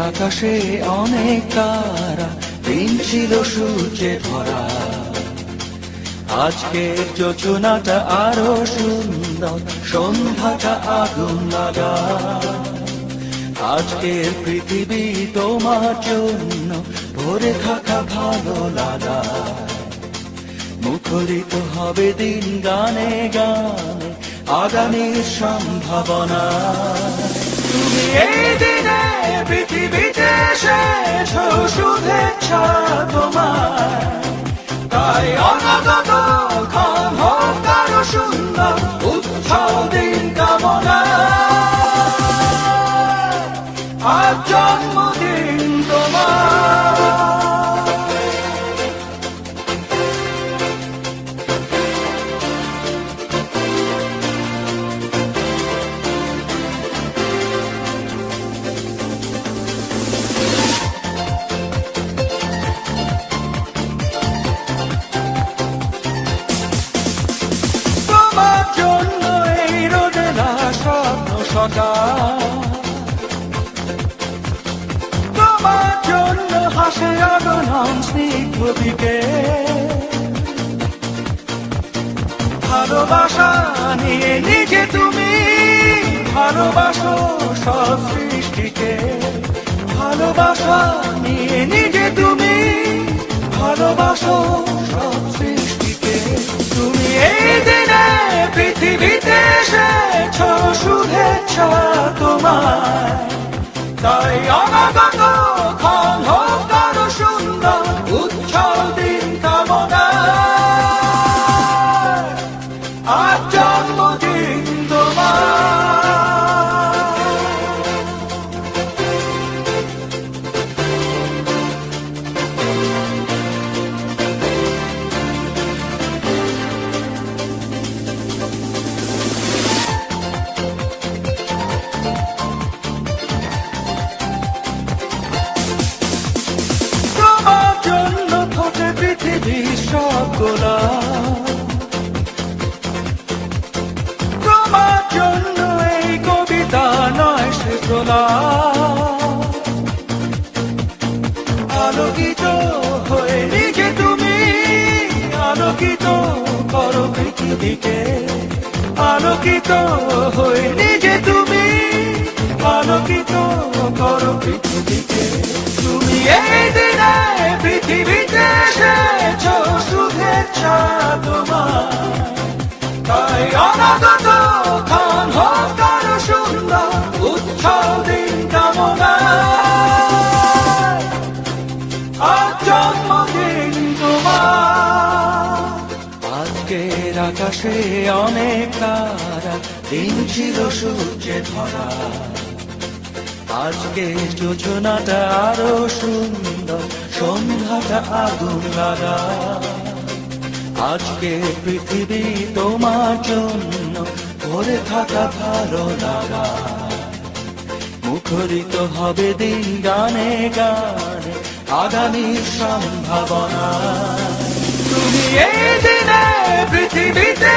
আকাশে অনেক তারা, দিন ছিল সূর্যে ভরা। আজকের যোজনাটা আরো সুন্দর, সন্ধ্যাটা আগুন লাগা। আজকের পৃথিবী তোমার জন্য ভরে থাকা ভালো লাগা। মুখরিত হবে দিন গানে গানে, আগামীর সম্ভাবনা। তুমি এই দিনে পৃথিবীতে এসেছো, শুভেচ্ছা তোমার। তাই অনাগত ক্ষণ হোক আরো সুন্দর, উৎসব দিন কামনা। আজ জন্মদিন তোমার। তোমার জন্য হাসে আগমন স্নিগ্ধ দিকে। ভালোবাসা নিয়ে নিজে তুমি ভালোবাসো সব সৃষ্টিকে। ভালোবাসা নিয়ে নিজে তুমি ভালোবাসো সব সৃষ্টিকে। তুমি এই দিনে পৃথিবীতে এসেছো, শুভেচ্ছা তোমার। তাই অনাগত ক্ষণ হোক আরো সুন্দর, উৎসব দিন কামনা। আজ জন্মদিন তোমার। তোমার জন্য এই কবিতা নয় সে আলোকিত হয়ে নিজে তুমি আলোকিত করো পৃথিবীকে। আলোকিত হয়ে নিজে তুমি আলোকিত করো পৃথিবীকে। তুমি এই দিনে পৃথিবীতে এসেছো, শুভেচ্ছা তোমার। তাই অনাগত ক্ষণ হোক আরো সুন্দর, উৎসব দিন কামনা। আজ জন্মদিন তোমার। আজকের আকাশে অনেক তারা, দিন ছিল সূর্যে ধরা। আজকে যোজনাটা আরো সুন্দর, সন্ধ্যাটা আগুন লাগা। আজকে পৃথিবী তোমার জন্য ভরে থাকা ভালো লাগা। মুখরিত হবে দিন গানে গানে, আগামীর সম্ভাবনা। তুমি এই দিনে পৃথিবীতে